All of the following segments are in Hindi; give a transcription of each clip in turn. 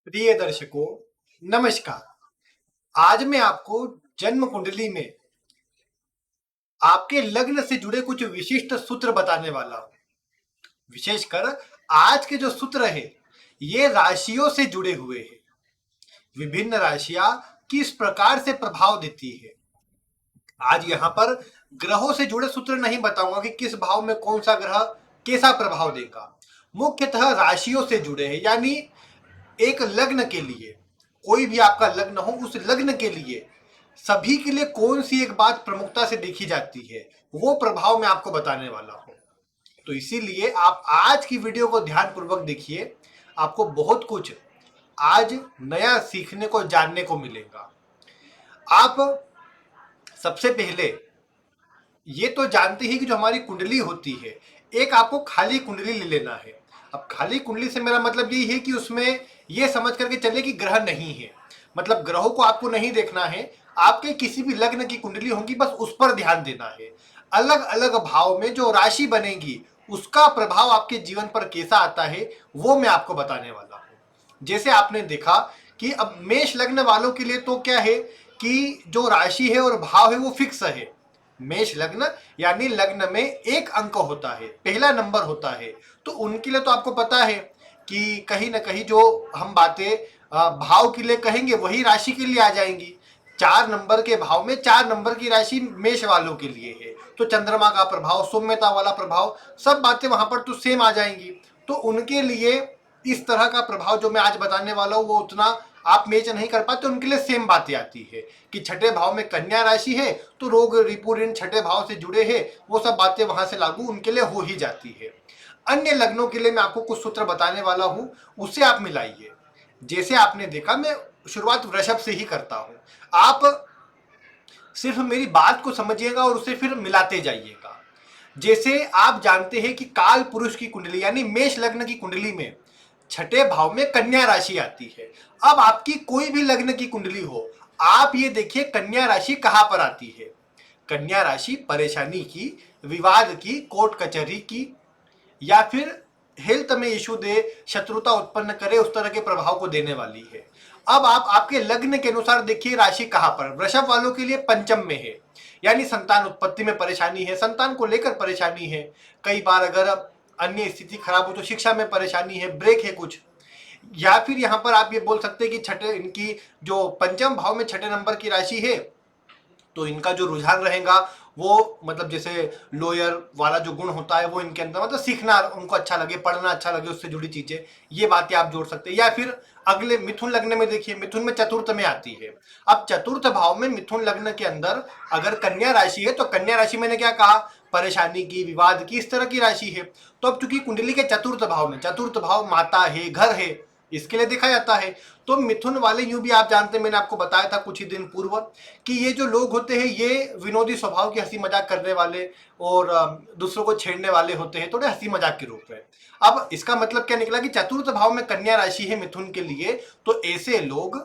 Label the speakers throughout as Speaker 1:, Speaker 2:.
Speaker 1: प्रिय दर्शकों, नमस्कार। आज मैं आपको जन्म कुंडली में आपके लग्न से जुड़े कुछ विशिष्ट सूत्र बताने वाला हूं। विशेषकर आज के जो सूत्र है ये राशियों से जुड़े हुए हैं। विभिन्न राशियां किस प्रकार से प्रभाव देती है। आज यहाँ पर ग्रहों से जुड़े सूत्र नहीं बताऊंगा कि किस भाव में कौन सा ग्रह कैसा प्रभाव देगा। मुख्यतः राशियों से जुड़े हैं, यानी एक लग्न के लिए, कोई भी आपका लग्न हो उस लग्न के लिए सभी के लिए कौन सी एक बात प्रमुखता से देखी जाती है, वो प्रभाव मैं आपको बताने वाला हूं। तो इसीलिए आप आज की वीडियो को ध्यानपूर्वक देखिए। आपको बहुत कुछ आज नया सीखने को, जानने को मिलेगा। आप सबसे पहले ये तो जानते ही कि जो हमारी कुंडली होती है, एक आपको खाली कुंडली ले लेना है। अब खाली कुंडली से मेरा मतलब यही है कि उसमें ये समझ करके चले कि ग्रह नहीं है, मतलब ग्रहों को आपको नहीं देखना है। आपके किसी भी लग्न की कुंडली होगी, बस उस पर ध्यान देना है। अलग अलग भाव में जो राशि बनेगी उसका प्रभाव आपके जीवन पर कैसा आता है वो मैं आपको बताने वाला हूं। जैसे आपने देखा कि अब मेष लग्न वालों के लिए तो क्या है कि जो राशि है और भाव है वो फिक्स है। मेष लग्न यानी लग्न में एक अंक होता है, पहला नंबर होता है। तो उनके लिए तो आपको पता है कि कहीं ना कहीं जो हम बातें भाव के लिए कहेंगे वही राशि के लिए आ जाएंगी। 4 नंबर के भाव में 4 नंबर की राशि मेष वालों के लिए है, तो चंद्रमा का प्रभाव, सौम्यता वाला प्रभाव, सब बातें वहां पर तो सेम आ जाएंगी। तो उनके लिए इस तरह का प्रभाव जो मैं आज बताने वाला हूं वो उतना आप मैच नहीं कर पाते। उनके लिए सेम बातें आती है कि छठे भाव में कन्या राशि है तो रोग रिपू ऋण छठे भाव से जुड़े हैं, वो सब बातें वहां से लागू उनके लिए हो ही जाती है। अन्य लग्नों के लिए मैं आपको कुछ सूत्र बताने वाला हूं, उससे आप मिलाइए। जैसे आपने देखा, मैं शुरुआत वृषभ से ही करता हूं। आप सिर्फ मेरी बात को समझिएगा और उसे फिर मिलाते जाइएगा। जैसे आप जानते हैं कि काल पुरुष की कुंडली यानी मेष लग्न की कुंडली में छठे भाव में कन्या राशि आती है। अब आपकी कोई भी लग्न की कुंडली हो, आप ये देखिए कन्या राशि कहां पर आती है। कन्या राशि परेशानी की, विवाद की, कोर्ट कचहरी की, या फिर हेल्थ में इशू दे, शत्रुता उत्पन्न करे, उस तरह के प्रभाव को देने वाली है। अब आप आपके लग्न के अनुसार देखिए राशि कहां पर। वृषभ वालों के लिए पंचम में है, यानी संतान उत्पत्ति में परेशानी है, संतान को लेकर परेशानी है। कई बार अगर अन्य स्थिति खराब हो तो शिक्षा में परेशानी है, ब्रेक है कुछ। या फिर यहां पर आप ये बोल सकते हैं कि छठे, इनकी जो पंचम भाव में छठे नंबर की राशि है, तो इनका जो रुझान रहेगा वो मतलब जैसे लोयर वाला जो गुण होता है वो इनके अंदर, मतलब सीखना उनको अच्छा लगे, पढ़ना अच्छा लगे, उससे जुड़ी चीजें, ये बातें आप जोड़ सकते हैं। या फिर अगले मिथुन लग्न में देखिए, मिथुन में चतुर्थ में आती है। अब चतुर्थ भाव में मिथुन लग्न के अंदर अगर कन्या राशि है, तो कन्या राशि मैंने क्या कहा, परेशानी की, विवाद की, इस तरह की राशि है। तो अब चूंकि कुंडली के चतुर्थ भाव में, चतुर्थ भाव माता है, घर है, इसके लिए देखा जाता है। तो मिथुन वाले, यूं भी आप जानते हैं, मैंने आपको बताया था कुछ ही दिन पूर्व कि ये जो लोग होते हैं ये विनोदी स्वभाव के, हंसी मजाक करने वाले और दूसरों को छेड़ने वाले होते हैं, थोड़े हंसी मजाक के रूप में। अब इसका मतलब क्या निकला कि चतुर्थ भाव में कन्या राशि है मिथुन के लिए, तो ऐसे लोग,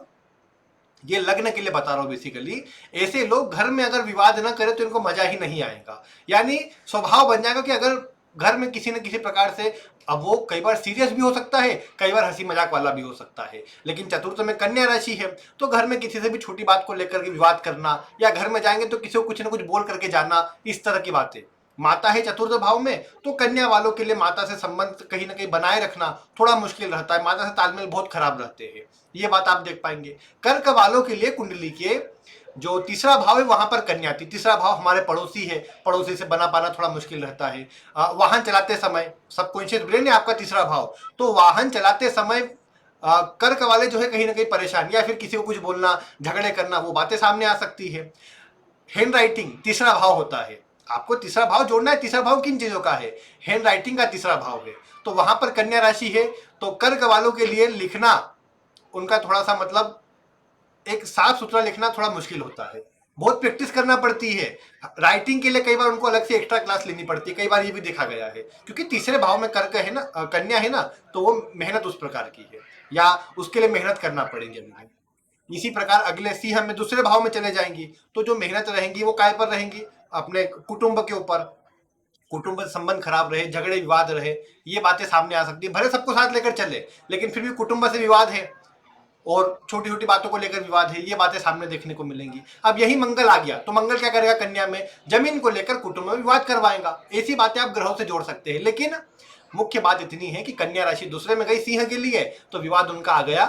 Speaker 1: ये लग्न के लिए बता रहा हूं बेसिकली, ऐसे लोग घर में अगर विवाद ना करे तो इनको मजा ही नहीं आएगा। यानी स्वभाव बन जाएगा कि अगर घर में किसी न किसी प्रकार से, अब वो कई बार सीरियस भी हो सकता है, कई बार हंसी मजाक वाला भी हो सकता है, लेकिन चतुर्थ में कन्या राशि है तो घर में किसी से भी छोटी बात को लेकर के विवाद करना, या घर में जाएंगे तो किसी को कुछ ना कुछ बोल करके जाना, इस तरह की बातें। माता है चतुर्थ भाव में, तो कन्या वालों के लिए माता से संबंध कहीं ना कहीं बनाए रखना थोड़ा मुश्किल रहता है, माता से तालमेल बहुत खराब रहते हैं, ये बात आप देख पाएंगे। कर्क वालों के लिए कुंडली के जो तीसरा भाव है वहां पर कन्या थी, तीसरा भाव हमारे पड़ोसी है, पड़ोसी से बना पाना थोड़ा मुश्किल रहता है। वाहन चलाते समय, सबकॉन्शियस ब्रेन है आपका तीसरा भाव, तो वाहन चलाते समय कर्क वाले जो है कहीं ना कहीं परेशान, या फिर किसी को कुछ बोलना, झगड़े करना, वो बातें सामने आ सकती है। हैंड राइटिंग तीसरा भाव होता है, आपको तीसरा भाव जोड़ना है। तीसरा भाव किन चीजों का है, हैंड राइटिंग का तीसरा भाव है, तो वहां पर कन्या राशि है। तो कर्क वालों के लिए लिखना, उनका थोड़ा सा मतलब एक साफ सुथरा लिखना थोड़ा मुश्किल होता है, बहुत प्रैक्टिस करना पड़ती है। राइटिंग के लिए कई बार उनको अलग से एक्स्ट्रा क्लास लेनी पड़ती है, कई बार ये भी देखा गया है, क्योंकि तीसरे भाव में कर्क है ना, कन्या है ना, तो वो मेहनत उस प्रकार की है, या उसके लिए मेहनत करना पड़ेगी अभी। इसी प्रकार अगले सिंह में दूसरे भाव में चले जाएंगी, तो जो मेहनत रहेंगी वो काय पर रहेंगी, अपने कुटुंब के ऊपर। कुटुंब संबंध खराब रहे, झगड़े विवाद रहे, ये बातें सामने आ सकती है। भले सबको साथ लेकर चले, लेकिन फिर भी कुटुंब से विवाद है, और छोटी छोटी बातों को लेकर विवाद है, ये बातें सामने देखने को मिलेंगी। अब यही मंगल आ गया तो मंगल क्या करेगा, कन्या में जमीन को लेकर कुटुंब में विवाद करवाएगा। ऐसी बातें आप ग्रहों से जोड़ सकते हैं। लेकिन मुख्य बात इतनी है कि कन्या राशि दूसरे में गई सिंह के लिए, तो विवाद उनका आ गया।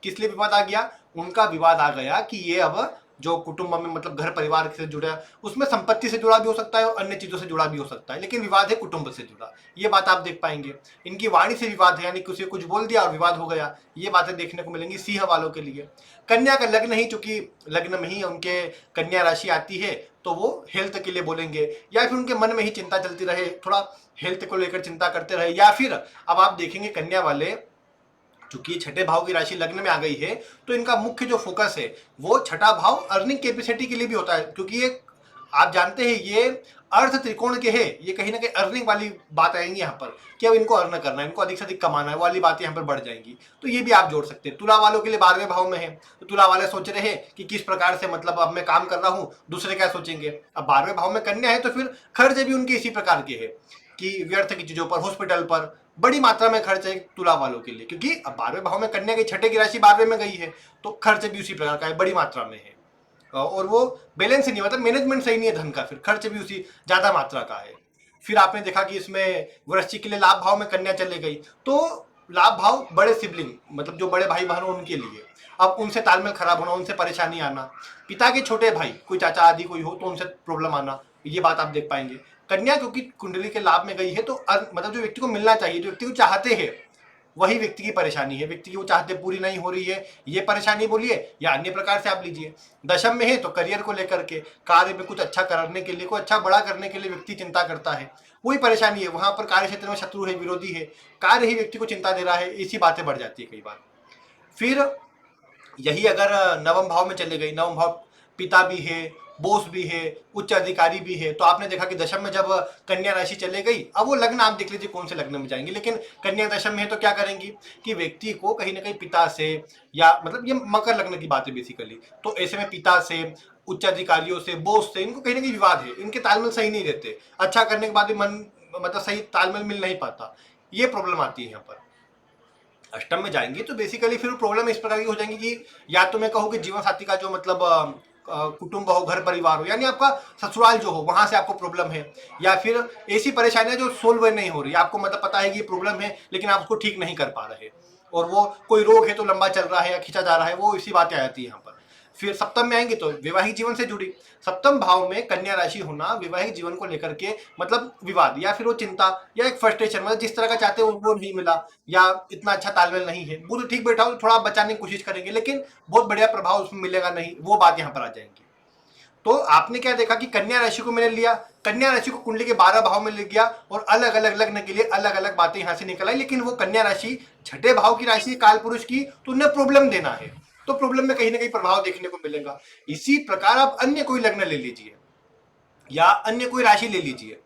Speaker 1: किस लिए विवाद आ गया? उनका विवाद आ गया कि ये अब जो कुटुंब में मतलब घर परिवार से जुड़ा, उसमें संपत्ति से जुड़ा भी हो सकता है और अन्य चीजों से जुड़ा भी हो सकता है, लेकिन विवाद है कुटुंब से जुड़ा। ये बात आप देख पाएंगे। इनकी वाणी से विवाद है, यानी किसी कुछ बोल दिया और विवाद हो गया, ये बातें देखने को मिलेंगी सिंह वालों के लिए। कन्या का लग्न ही, चूंकि लग्न में ही उनके कन्या राशि आती है, तो वो हेल्थ के लिए बोलेंगे, या फिर उनके मन में ही चिंता चलती रहे, थोड़ा हेल्थ को लेकर चिंता करते रहे, या फिर अब आप देखेंगे कन्या वाले, चूंकि छठे भाव की राशि लग्न में आ गई है, तो इनका मुख्य जो फोकस है वो छठा भाव अर्निंग कैपेसिटी के लिए भी होता है, क्योंकि ये आप जानते हैं ये अर्थ त्रिकोण के हैं, ये कहीं ना कहीं अर्निंग वाली बात आएंगी यहाँ पर कि अब इनको अर्न करना है, इनको अधिक से अधिक कमाना है, वो वाली बातें यहाँ पर बढ़ जाएंगी। तो ये भी आप जोड़ सकते हैं। तुला वालों के लिए 12वें भाव में है, तो तुला वाले सोच रहे हैं कि किस प्रकार से मतलब अब मैं काम कर रहा हूँ, दूसरे क्या सोचेंगे। अब 12वें भाव में कन्या है तो फिर खर्च भी उनके इसी प्रकार के है कि व्यर्थ की चीजों पर, हॉस्पिटल पर बड़ी मात्रा में खर्च है तुला वालों के लिए, क्योंकि अब 12वें भाव में कन्या की छठे की राशि 12वें में गई है, तो खर्च भी उसी प्रकार का है, बड़ी मात्रा में है, और वो बैलेंस ही नहीं, मतलब मैनेजमेंट सही नहीं है धन का, फिर खर्च भी उसी ज्यादा मात्रा का है। फिर आपने देखा कि इसमें वृश्चिक के लिए लाभ भाव में कन्या चले गई, तो लाभ भाव बड़े सिबलिंग, मतलब जो बड़े भाई बहन हो उनके लिए, अब उनसे तालमेल खराब होना, उनसे परेशानी आना, पिता के छोटे भाई कोई चाचा आदि कोई हो तो उनसे प्रॉब्लम आना, ये बात आप देख पाएंगे। कन्या क्योंकि कुंडली के लाभ में गई है, तो मतलब जो व्यक्ति को मिलना चाहिए, जो व्यक्ति को चाहते हैं, वही व्यक्ति की परेशानी है। व्यक्ति की वो चाहते पूरी नहीं हो रही है, ये परेशानी बोलिए, या अन्य प्रकार से आप लीजिए। दशम में है तो करियर को लेकर के, कार्य में कुछ अच्छा करने के लिए, कोई अच्छा बड़ा करने के लिए व्यक्ति चिंता करता है, वही परेशानी है। वहां पर कार्य क्षेत्र में शत्रु है, विरोधी है, कार्य ही व्यक्ति को चिंता दे रहा है, इसी बातें बढ़ जाती है कई बार। फिर यही अगर नवम भाव में चले गई, नवम भाव पिता भी है, बोस भी है, उच्च अधिकारी भी है, तो आपने देखा कि दशम में जब कन्या राशि चले गई, अब वो लग्न आप देख लीजिए कौन से लग्न में जाएंगे, लेकिन कन्या दशम में है तो क्या करेंगी कि व्यक्ति को कहीं ना कहीं पिता से, या मतलब ये मकर लग्न की बात है बेसिकली, तो ऐसे में पिता से, उच्च अधिकारियों से, बोस से, इनको कहीं ना कहीं विवाद है, इनके तालमेल सही नहीं रहते, अच्छा करने के बाद भी मन मतलब सही तालमेल मिल नहीं पाता, ये प्रॉब्लम आती है यहाँ पर। अष्टम में जाएंगे तो बेसिकली फिर प्रॉब्लम इस प्रकार की हो जाएंगी कि या तो मैं कहूँ कि जीवन साथी का जो मतलब कुटुंब हो, घर परिवार हो, यानी आपका ससुराल जो हो, वहां से आपको प्रॉब्लम है, या फिर ऐसी परेशानियां जो सोल्व नहीं हो रही, आपको मतलब पता है कि ये प्रॉब्लम है लेकिन आप उसको ठीक नहीं कर पा रहे, और वो कोई रोग है तो लंबा चल रहा है या खींचा जा रहा है, वो इसी बातें आ जाती है यहाँ पर। फिर सप्तम में आएंगे तो वैवाहिक जीवन से जुड़ी, सप्तम भाव में कन्या राशि होना वैवाहिक जीवन को लेकर के मतलब विवाद, या फिर वो चिंता, या एक फ्रस्ट्रेशन, मतलब जिस तरह का चाहते हो वो नहीं मिला, या इतना अच्छा तालमेल नहीं है, वो तो ठीक बैठा हो, थोड़ा बचाने की कोशिश करेंगे लेकिन बहुत बढ़िया प्रभाव उसमें मिलेगा नहीं, वो बात यहाँ पर आ जाएंगी। तो आपने क्या देखा कि कन्या राशि को मैंने लिया, कन्या राशि को कुंडली के 12 भाव में ले गया, और अलग अलग लग्न के लिए अलग अलग बातें यहां से निकल आई, लेकिन वो कन्या राशि छठे भाव की राशि काल पुरुष की, तो उन्हें प्रॉब्लम देना है, तो प्रॉब्लम में कहीं ना कहीं प्रभाव देखने को मिलेगा। इसी प्रकार आप अन्य कोई लग्न ले लीजिए या अन्य कोई राशि ले लीजिए।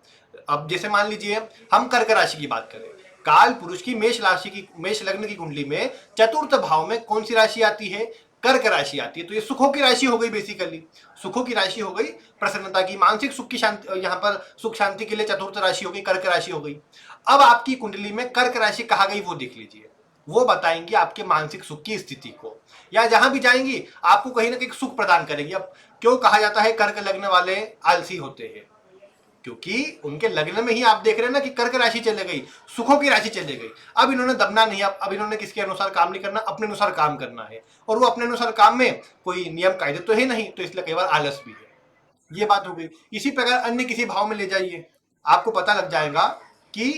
Speaker 1: अब जैसे मान लीजिए हम कर्क राशि की बात करें, काल पुरुष की मेष राशि की, मेष लग्न की कुंडली में चतुर्थ भाव में कौन सी राशि आती है? कर्क राशि आती है। तो ये सुखों की राशि हो गई, बेसिकली सुखों की राशि हो गई, प्रसन्नता की, मानसिक सुख की शांति, यहाँ पर सुख शांति के लिए चतुर्थ राशि हो गई, कर्क राशि हो गई। अब आपकी कुंडली में कर्क राशि कहाँ गई वो देख लीजिए, वो बताएंगे आपके मानसिक सुख की स्थिति को, या जहां भी जाएंगी आपको कहीं ना कहीं सुख प्रदान करेंगी। अब क्यों कहा जाता है कर्क लग्न वाले आलसी होते हैं? क्योंकि उनके लग्न में ही आप देख रहे हैं ना कि कर्क राशि चले गई, सुखों की राशि चले गई। अब इन्होंने दबना नहीं, अब इन्होंने किसके अनुसार काम नहीं करना, अपने अनुसार काम करना है, और वो अपने अनुसार काम में कोई नियम कायदे तो है नहीं, तो इसलिए कई बार आलस भी है। ये बात हो गई। इसी प्रकार अन्य किसी भाव में ले जाइए, आपको पता लग जाएगा कि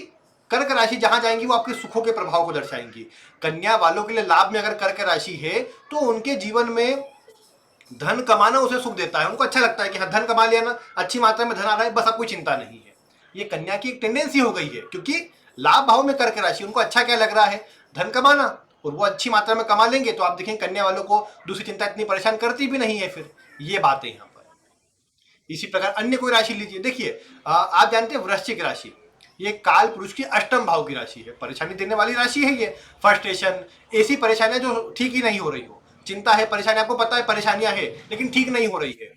Speaker 1: कर्क राशि जहां जाएंगी वो आपके सुखों के प्रभाव को दर्शाएंगी। कन्या वालों के लिए लाभ में अगर कर्क राशि है तो उनके जीवन में धन कमाना उसे सुख देता है, उनको अच्छा लगता है कि हाँ धन कमा लिया ना, अच्छी मात्रा में धन आ रहा है, बस अब कोई चिंता नहीं है। ये कन्या की एक टेंडेंसी हो गई है, क्योंकि लाभ भाव में कर्क राशि, उनको अच्छा क्या लग रहा है? धन कमाना, और वो अच्छी मात्रा में कमा लेंगे तो आप देखेंगे कन्या वालों को दूसरी चिंता इतनी परेशान करती भी नहीं है। फिर ये बात है यहाँ पर। इसी प्रकार अन्य कोई राशि लीजिए, देखिए आप जानते हैं वृश्चिक राशि, ये काल पुरुष की अष्टम भाव की राशि है, परेशानी देने वाली राशि है ये। फ्रस्ट्रेशन, ऐसी परेशानियां जो ठीक ही नहीं हो रही हो, चिंता है, परेशानी, आपको पता है परेशानियां है लेकिन ठीक नहीं हो रही है,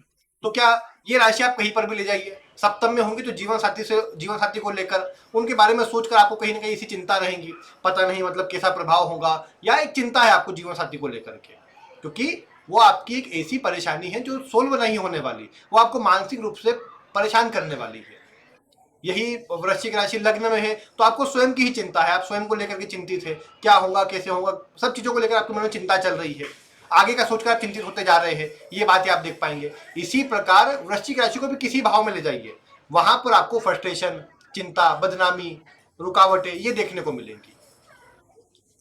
Speaker 1: तो क्या ये राशि आप कहीं पर भी ले जाइए, सप्तम में होंगी तो जीवन साथी को लेकर उनके बारे में सोचकर आपको कहीं ना कहीं ऐसी चिंता रहेंगी, पता नहीं मतलब कैसा प्रभाव होगा, या एक चिंता है आपको जीवन साथी को लेकर के, क्योंकि वो आपकी एक ऐसी परेशानी है जो सोल्व नहीं होने वाली, वो आपको मानसिक रूप से परेशान करने वाली है। यही वृश्चिक राशि लग्न में है तो आपको स्वयं की ही चिंता है, आप स्वयं को लेकर के चिंतित है, क्या होगा कैसे होगा, सब चीजों को लेकर आपके मन में चिंता चल रही है, आगे का सोचकर आप चिंतित होते जा रहे हैं, ये बातें आप देख पाएंगे। इसी प्रकार वृश्चिक राशि को भी किसी भाव में ले जाइए, वहां पर आपको फ्रस्ट्रेशन, चिंता, बदनामी, रुकावटें ये देखने को मिलेंगी।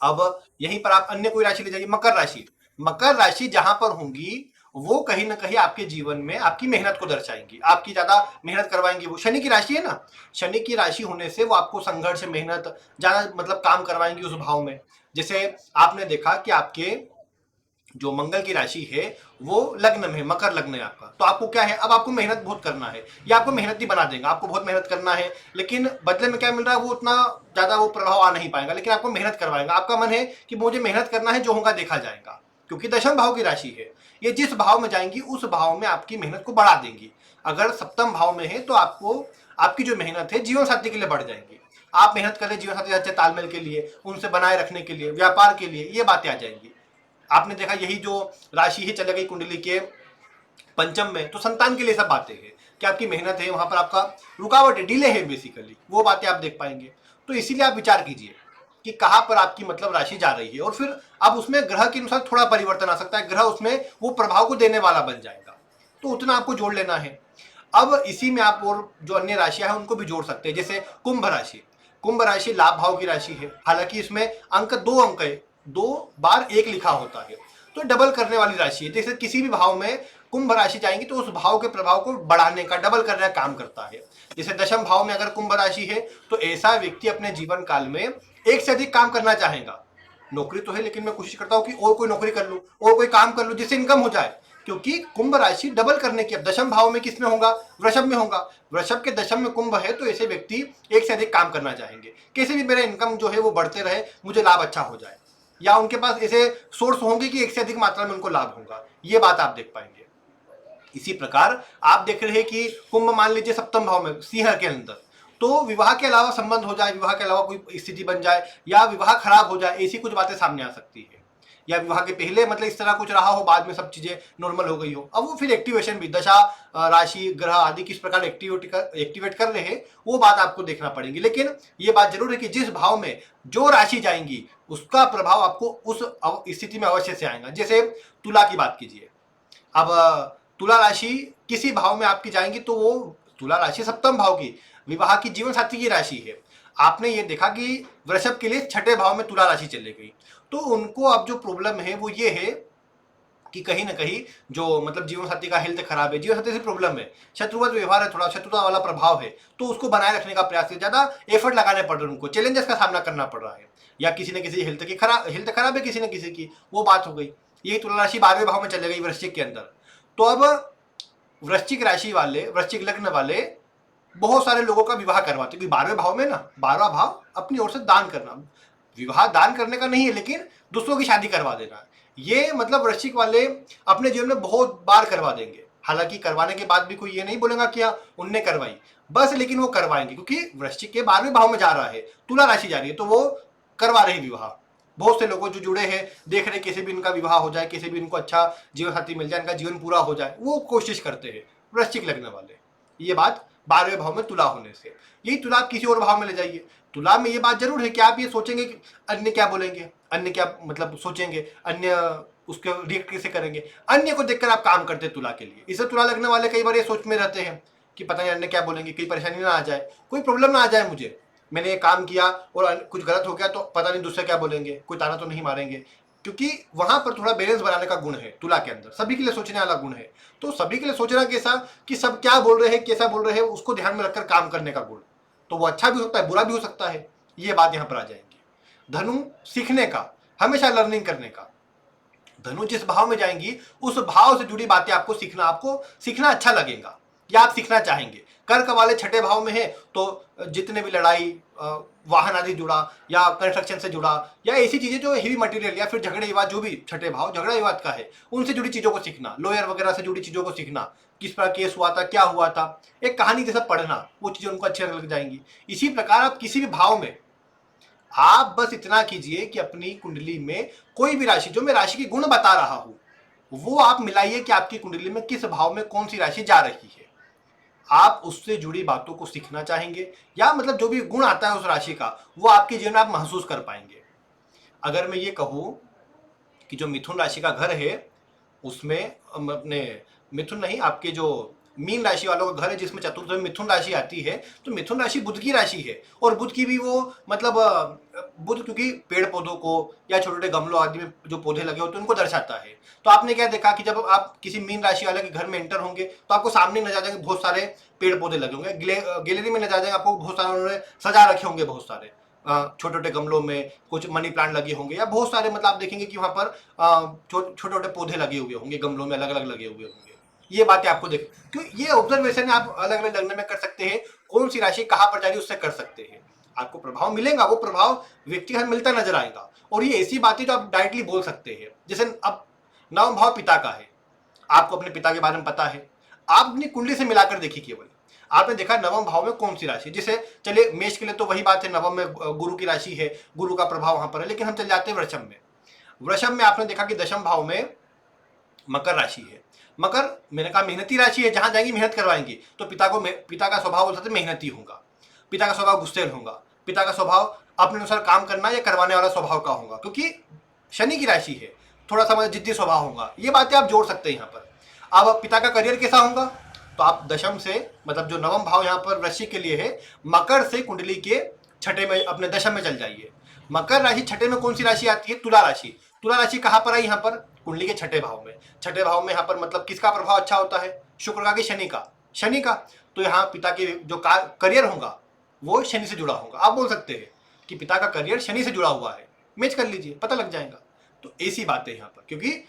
Speaker 1: अब यहीं पर आप अन्य कोई राशि ले जाइए, मकर राशि। मकर राशि जहां पर होंगी वो कहीं ना कहीं आपके जीवन में आपकी मेहनत को दर्शाएंगी, आपकी ज्यादा मेहनत करवाएंगी। वो शनि की राशि है ना, शनि की राशि होने से वो आपको संघर्ष, मेहनत, ज्यादा मतलब काम करवाएंगी उस भाव में। जैसे आपने देखा कि आपके जो मंगल की राशि है वो लग्न में, मकर लग्न है आपका, तो आपको क्या है, अब आपको मेहनत बहुत करना है, या आपको मेहनती बना देगा, आपको बहुत मेहनत करना है, लेकिन बदले में क्या मिल रहा है वो उतना ज्यादा वो प्रभाव आ नहीं पाएगा, लेकिन आपको मेहनत करवाएगा। आपका मन है कि मुझे मेहनत करना है, जो होगा देखा जाएगा, क्योंकि दशम भाव की राशि है, ये जिस भाव में जाएंगी उस भाव में आपकी मेहनत को बढ़ा देंगी। अगर सप्तम भाव में है तो आपको आपकी जो मेहनत है जीवन साथी के लिए बढ़ जाएंगी, आप मेहनत करें जीवन साथी अच्छे तालमेल के लिए, उनसे बनाए रखने के लिए, व्यापार के लिए, ये बातें आ जाएंगी। आपने देखा यही जो राशि ही चले गई कुंडली के पंचम में, तो संतान के लिए सब बातें हैं कि आपकी मेहनत है, वहां पर आपका रुकावट है, डिले है, बेसिकली वो बातें आप देख पाएंगे। तो इसीलिए आप विचार कीजिए कि कहां पर आपकी मतलब राशि जा रही है, और फिर अब उसमें ग्रह के अनुसार थोड़ा परिवर्तन आ सकता है, ग्रह उसमें वो प्रभाव को देने वाला बन जाएगा, तो उतना आपको जोड़ लेना है। अब इसी में आप और जो अन्य राशियां हैं उनको भी जोड़ सकते हैं, जैसे कुंभ राशि। कुंभ राशि लाभ भाव की राशि है, हालांकि इसमें दो अंक है, 2 बार 1 लिखा होता है, तो डबल करने वाली राशि है। जैसे किसी भी भाव में कुंभ राशि जाएंगी तो उस भाव के प्रभाव को बढ़ाने का, डबल करने का काम करता है। जैसे दशम भाव में अगर कुंभ राशि है तो ऐसा व्यक्ति अपने जीवन काल में एक से अधिक काम करना चाहेगा। नौकरी तो है लेकिन मैं कोशिश करता हूं कि और कोई नौकरी कर लूं, और कोई काम कर लूं जिससे इनकम हो जाए, क्योंकि कुंभ राशि डबल करने की। अब दशम भाव में किसमें होगा, वृषभ में होगा, वृषभ के दशम में कुंभ है, तो ऐसे व्यक्ति एक से अधिक काम करना चाहेंगे, कैसे भी मेरा इनकम जो है वो बढ़ते रहे, मुझे लाभ अच्छा हो जाए, या उनके पास ऐसे सोर्स होंगे कि एक से अधिक मात्रा में उनको लाभ होगा, ये बात आप देख पाएंगे। इसी प्रकार आप देख रहे हैं कि कुंभ मान लीजिए सप्तम भाव में सिंह के अंदर, तो विवाह के अलावा संबंध हो जाए, विवाह के अलावा कोई स्थिति बन जाए, या विवाह खराब हो जाए, ऐसी कुछ बातें सामने आ सकती है, या विवाह के पहले मतलब इस तरह कुछ रहा हो, बाद में सब चीजें नॉर्मल हो गई हो। अब वो फिर एक्टिवेशन भी, दशा राशि ग्रह आदि किस प्रकार एक्टिवेट कर रहे हैं वो बात आपको देखना पड़ेगी। लेकिन ये बात जरूर है कि जिस भाव में जो राशि जाएंगी उसका प्रभाव आपको उस स्थिति में अवश्य से आएगा। जैसे तुला की बात कीजिए, अब तुला राशि किसी भाव में आपकी जाएंगी तो वो तुला राशि सप्तम भाव की, विवाह की, जीवन साथी की राशि है। आपने ये देखा कि वृषभ के लिए छठे भाव में तुला राशि चली गई, तो उनको अब जो प्रॉब्लम है वो ये है कि कहीं ना कहीं जो मतलब जीवन साथी का हेल्थ खराब है, जीवन साथी से प्रॉब्लम है, शत्रुवत व्यवहार है, थोड़ा शत्रुता वाला प्रभाव है, तो उसको बनाए रखने का प्रयास है, ज्यादा एफर्ट लगाने पड़ रहे हैं, उनको चैलेंजेस का सामना करना पड़ रहा है, या किसी न किसी हेल्थ खराब है किसी न किसी की, वो बात हो गई। यही तुला राशि 12वें भाव में चले गई वृश्चिक के अंदर। तो अब वृश्चिक राशि वाले, वृश्चिक लग्न वाले बहुत सारे लोगों का विवाह करवाते, क्योंकि 12वें भाव में ना, 12वां भाव अपनी ओर से दान करना, विवाह दान करने का नहीं है लेकिन दूसरों की शादी करवा देना, ये मतलब वृश्चिक वाले अपने जीवन में बहुत बार करवा देंगे। हालांकि करवाने के बाद भी कोई ये नहीं बोलेगा कि हाँ उनने करवाई बस, लेकिन वो करवाएंगे, क्योंकि वृश्चिक के 12वें भाव में जा रहा है, तुला राशि जा रही है, तो वो करवा रहे विवाह। बहुत से लोगों जो जुड़े हैं, देख रहे कैसे भी इनका विवाह हो जाए, कैसे भी इनको अच्छा जीवन साथी मिल जाए, इनका जीवन पूरा हो जाए, वो कोशिश करते हैं वृश्चिक लग्न वाले। ये बात 12वें भाव में तुला होने से, यही तुला आप किसी और भाव में ले जाइए। तुला में ये बात जरूर है कि आप ये सोचेंगे कि अन्य क्या बोलेंगे, अन्य क्या मतलब सोचेंगे, अन्य उसके रिएक्ट कैसे करेंगे, अन्य को देखकर आप काम करते हैं तुला के लिए। इसे तुला लगने वाले कई बार ये सोच में रहते हैं कि पता नहीं अन्य क्या बोलेंगे, कई परेशानी ना आ जाए, कोई प्रॉब्लम ना आ जाए, मुझे मैंने ये काम किया और कुछ गलत हो गया तो पता नहीं दूसरे क्या बोलेंगे, कोई ताना तो नहीं मारेंगे, क्योंकि वहां पर थोड़ा बैलेंस बनाने का गुण है तुला के अंदर, सभी के लिए सोचने वाला गुण है। तो सभी के लिए सोचना कैसा कि सब क्या बोल रहे हैं, कैसा बोल रहे हैं, उसको ध्यान में रखकर काम करने का गुण, तो वो अच्छा भी हो सकता है, बुरा भी हो सकता है, ये बात यहाँ पर आ जाएंगी। धनु सीखने का, हमेशा लर्निंग करने का। धनु जिस भाव में जाएंगी उस भाव से जुड़ी बातें आपको सीखना अच्छा लगेगा, या आप सीखना चाहेंगे। कर्क वाले छठे भाव में है तो जितने भी लड़ाई वाहन आदि जुड़ा, या कंस्ट्रक्शन से जुड़ा, या ऐसी चीजें जो हेवी मटेरियल, या फिर झगड़े विवाद, जो भी छठे भाव झगड़ा विवाद का है, उनसे जुड़ी चीजों को सीखना, लॉयर वगैरह से जुड़ी चीजों को सीखना, किस प्रकार केस हुआ था, क्या हुआ था, एक कहानी जैसा पढ़ना, वो चीजें उनको अच्छी लग जाएंगी। इसी प्रकार आप किसी भी भाव में आप बस इतना कीजिए कि अपनी कुंडली में कोई भी राशि, जो मैं राशि के गुण बता रहा हूं, वो आप मिलाइए कि आपकी कुंडली में किस भाव में कौन सी राशि जा रही है। आप उससे जुड़ी बातों को सीखना चाहेंगे, या मतलब जो भी गुण आता है उस राशि का, वो आपके जीवन में आप महसूस कर पाएंगे। अगर मैं ये कहूं कि जो मिथुन राशि का घर है, उसमें अपने मिथुन नहीं, आपके जो मीन राशि वालों का घर है जिसमें चतुर्थ में मिथुन राशि आती है, तो मिथुन राशि बुध की राशि है, और बुध की भी वो मतलब बुध क्योंकि पेड़ पौधों को या छोटे छोटे गमलों आदि में जो पौधे लगे होते हैं उनको दर्शाता है। तो आपने क्या देखा कि जब आप किसी मीन राशि वाले के घर में एंटर होंगे तो आपको सामने नजर आ जाएंगे बहुत सारे पेड़ पौधे लगे होंगे, गैलरी में नजर आ जाएंगे आपको बहुत सारे उन्होंने सजा रखे होंगे, बहुत सारे छोटे छोटे गमलों में कुछ मनी प्लांट लगे होंगे, या बहुत सारे मतलब आप देखेंगे कि वहां पर छोटे छोटे पौधे लगे हुए होंगे, गमलों में अलग अलग लगे हुए होंगे। ये बातें आपको देख, क्यों ये ऑब्जर्वेशन आप अलग अलग लग्न में कर सकते हैं, कौन सी राशि कहाँ पर जा रही है उससे कर सकते हैं, आपको प्रभाव मिलेगा, वो प्रभाव व्यक्तिगत मिलता नजर आएगा। और ये ऐसी बातें जो आप डायरेक्टली बोल सकते हैं, जैसे अब नवम भाव पिता का है, आपको अपने पिता के बारे में पता है, आप अपनी कुंडली से मिलाकर देखिए, केवल आपने देखा नवम भाव में कौन सी राशि, जैसे चलिए मेष के लिए तो वही बात है, नवम में गुरु की राशि है, गुरु का प्रभाव वहां पर है, लेकिन हम चल जाते हैं वृषभ में। वृषभ में आपने देखा कि दशम भाव में मकर राशि है। मकर मैंने कहा मेहनती राशि है, जहां जाएंगी मेहनत करवाएंगी, तो पिता का स्वभाव बोल सकते मेहनती होगा, पिता का स्वभाव गुस्सेल होगा, पिता का स्वभाव अपने अनुसार काम करना या करवाने वाला स्वभाव का होगा, क्योंकि शनि की राशि है, थोड़ा सा मतलब जिद्दी स्वभाव होगा। ये बातें आप जोड़ सकते हैं यहाँ पर। अब पिता का करियर कैसा होगा, तो आप दशम से मतलब जो नवम भाव यहाँ पर वृश्चिक के लिए है, मकर से कुंडली के छठे में अपने दशम में चल जाइए। मकर राशि छठे में कौन सी राशि आती है, तुला राशि। तुला राशि कहाँ पर आई, यहाँ पर कुंडली के छठे भाव में। छठे भाव में यहाँ पर मतलब किसका प्रभाव अच्छा होता है, शुक्र का कि शनि का, शनि का। तो यहाँ पिता के जो करियर होगा वो शनि से जुड़ा होगा। आप बोल सकते हैं कि पिता का करियर शनि से जुड़ा हुआ है, मैच कर लीजिए, पता लग जाएगा। तो ऐसी बातें यहाँ पर, क्योंकि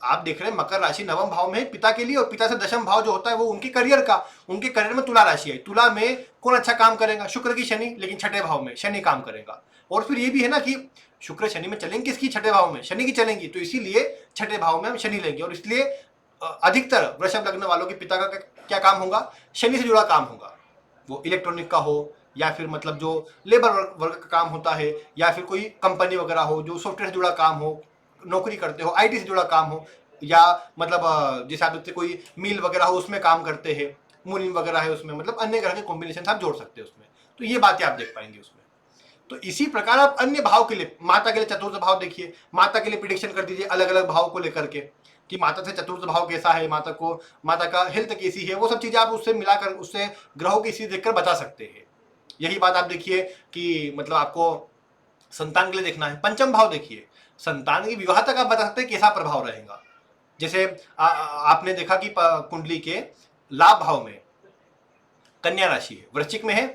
Speaker 1: आप देख रहे हैं मकर राशि नवम भाव में पिता के लिए, और पिता से दशम भाव जो होता है वो उनके करियर का, उनके करियर में तुला राशि है। तुला में कौन अच्छा काम करेगा, शुक्र की शनि, लेकिन छठे भाव में शनि काम करेगा। और फिर ये भी है ना कि शुक्र शनि में चलेंगे किसकी, छठे भाव में शनि की चलेंगी, तो इसीलिए छठे भाव में हम शनि लेंगे। और इसलिए अधिकतर वृषभ लग्न वालों के पिता का क्या काम होगा, शनि से जुड़ा काम होगा, वो इलेक्ट्रॉनिक का हो, या फिर मतलब जो लेबर वर्ग का काम होता है, या फिर कोई कंपनी वगैरह हो जो सॉफ्टवेयर से जुड़ा काम हो, नौकरी करते हो, आईटी से जुड़ा काम हो, या मतलब जैसे आप देखते कोई मिल वगैरह हो उसमें काम करते हैं, मुनीम वगैरह है उसमें, मतलब अन्य ग्रह के कॉम्बिनेशन आप जोड़ सकते हैं उसमें। तो ये बातें आप देख पाएंगे उसमें। तो इसी प्रकार आप अन्य भाव के लिए, माता के लिए चतुर्थ भाव देखिए, माता के लिए प्रिडिक्शन कर दीजिए अलग अलग भाव को लेकर के, कि माता से चतुर्थ भाव कैसा है, माता का हेल्थ कैसी है, वो सब चीजें आप उससे मिलाकर, उससे ग्रहों की स्थिति देखकर बता सकते हैं। यही बात आप देखिए कि मतलब आपको संतान के लिए देखना है, पंचम भाव देखिए, संतान की विवाह तक आप बता सकते हैं कैसा प्रभाव रहेगा। जैसे आपने देखा कि कुंडली के लाभ भाव में कन्या राशि है, वृश्चिक में है,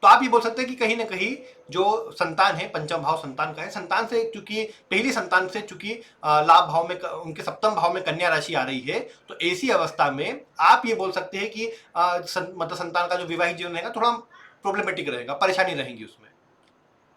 Speaker 1: तो आप ये बोल सकते हैं कि कहीं ना कहीं जो संतान है, पंचम भाव संतान का है, संतान से चूंकि पहली संतान से चूंकि लाभ भाव में उनके सप्तम भाव में कन्या राशि आ रही है, तो ऐसी अवस्था में आप ये बोल सकते हैं कि मतलब संतान का जो विवाहित जीवन रहेगा थोड़ा प्रॉब्लमेटिक रहेगा, परेशानी रहेंगी उसमें,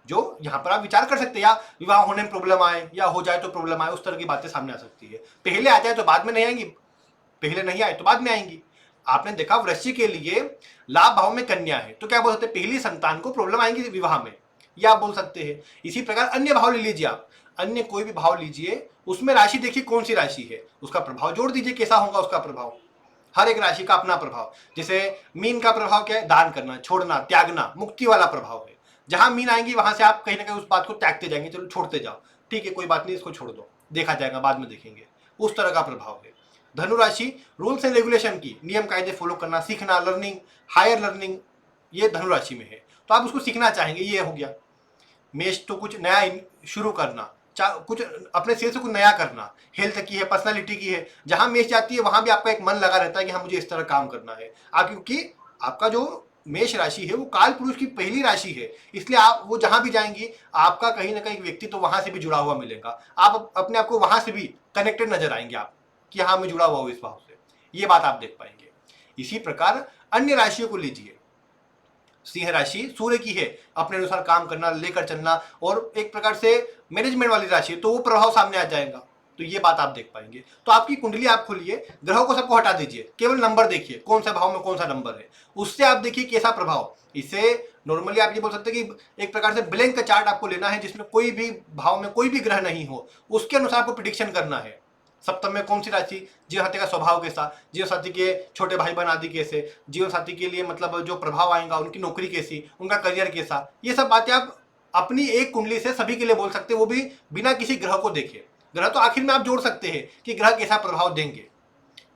Speaker 1: जो यहाँ पर आप विचार कर सकते हैं, या विवाह होने में प्रॉब्लम आए, या हो जाए तो प्रॉब्लम आए, उस तरह की बातें सामने आ सकती है। पहले आ जाए तो बाद में नहीं आएंगी, पहले नहीं आए तो बाद में आएंगी। आपने देखा वृश्चिक के लिए लाभ भाव में कन्या है, तो क्या बोल सकते हैं, पहली संतान को प्रॉब्लम आएंगी विवाह में, या आप बोल सकते हैं। इसी प्रकार अन्य भाव ले लीजिए आप, अन्य कोई भी भाव लीजिए, उसमें राशि देखिए कौन सी राशि है, उसका प्रभाव जोड़ दीजिए, कैसा होगा उसका प्रभाव। हर एक राशि का अपना प्रभाव। जैसे मीन का प्रभाव क्या है, दान करना, छोड़ना, त्यागना, मुक्ति वाला प्रभाव है। जहां मीन आएंगी वहां से आप कहीं ना कहीं उस बात को त्यागते जाएंगे, चलो छोड़ते जाओ, ठीक है कोई बात नहीं, इसको छोड़ दो, देखा जाएगा बाद में देखेंगे, उस तरह का प्रभाव है। धनु राशि रूल्स एंड रेगुलेशन की, नियम कायदे फॉलो करना, सीखना, लर्निंग, हायर लर्निंग, ये धनु राशि में है, तो आप उसको सीखना चाहेंगे, ये हो गया। मेष तो कुछ नया शुरू करना, कुछ अपने सिर से कुछ नया करना, हेल्थ की है, पर्सनालिटी की है, जहां मेष जाती है वहां भी आपका एक मन लगा रहता है कि हाँ मुझे इस तरह काम करना है। आप क्योंकि आपका जो मेष राशि है वो काल पुरुष की पहली राशि है, इसलिए आप वो जहां भी जाएंगी आपका कहीं ना कहीं व्यक्ति तो वहां से भी जुड़ा हुआ मिलेगा, आप अपने आप को वहां से भी कनेक्टेड नजर आएंगे आप, कि हाँ मैं जुड़ा हुआ हूं इस भाव से, ये बात आप देख पाएंगे। इसी प्रकार अन्य राशियों को लीजिए, सिंह राशि सूर्य की है, अपने अनुसार काम करना, लेकर चलना, और एक प्रकार से मैनेजमेंट वाली राशि है, तो वो प्रभाव सामने आ जाएगा। तो ये बात आप देख पाएंगे। तो आपकी कुंडली आप खोलिए, ग्रहों को सबको हटा दीजिए, केवल नंबर देखिए कौन सा भाव में कौन सा नंबर है, उससे आप देखिए कैसा प्रभाव। इसे नॉर्मली आप ये बोल सकते हैं कि एक प्रकार से ब्लैंक का चार्ट आपको लेना है, जिसमें कोई भी भाव में कोई भी ग्रह नहीं हो, उसके अनुसार आपको प्रिडिक्शन करना है। सप्तम में कौन सी राशि, जीवन साथी का स्वभाव कैसा, जीवन साथी के छोटे भाई बहन आदि कैसे, जीवन साथी के लिए मतलब जो प्रभाव आएगा, उनकी नौकरी कैसी, उनका करियर कैसा, ये सब बातें आप अपनी एक कुंडली से सभी के लिए बोल सकते हैं, वो भी बिना किसी ग्रह को देखे। ग्रह तो आखिर में आप जोड़ सकते हैं कि ग्रह कैसा प्रभाव देंगे।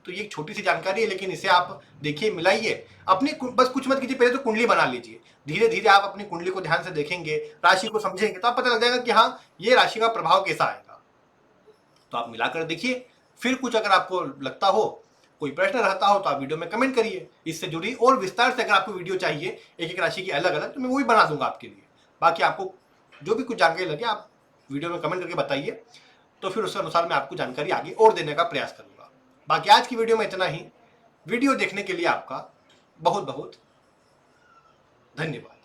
Speaker 1: तो ये एक छोटी सी जानकारी है, लेकिन इसे आप देखिए, मिलाइए अपनी, बस कुछ मत कीजिए, पहले तो कुंडली बना लीजिए। धीरे धीरे आप अपनी कुंडली को ध्यान से देखेंगे, राशि को समझेंगे, तो आप पता लग जाएगा कि हाँ, ये राशि का प्रभाव कैसा आएगा। तो आप मिलाकर देखिए। फिर कुछ अगर आपको लगता हो, कोई प्रश्न रहता हो, तो आप वीडियो में कमेंट करिए। इससे जुड़ी और विस्तार से अगर आपको वीडियो चाहिए एक एक राशि की अलग अलग, तो मैं वो भी बना दूंगा आपके लिए। बाकी आपको जो भी कुछ जानकारी लगे आप वीडियो में कमेंट करके बताइए, तो फिर उस अनुसार मैं आपको जानकारी आगे और देने का प्रयास करूंगा। बाकी आज की वीडियो में इतना ही। वीडियो देखने के लिए आपका बहुत बहुत धन्यवाद।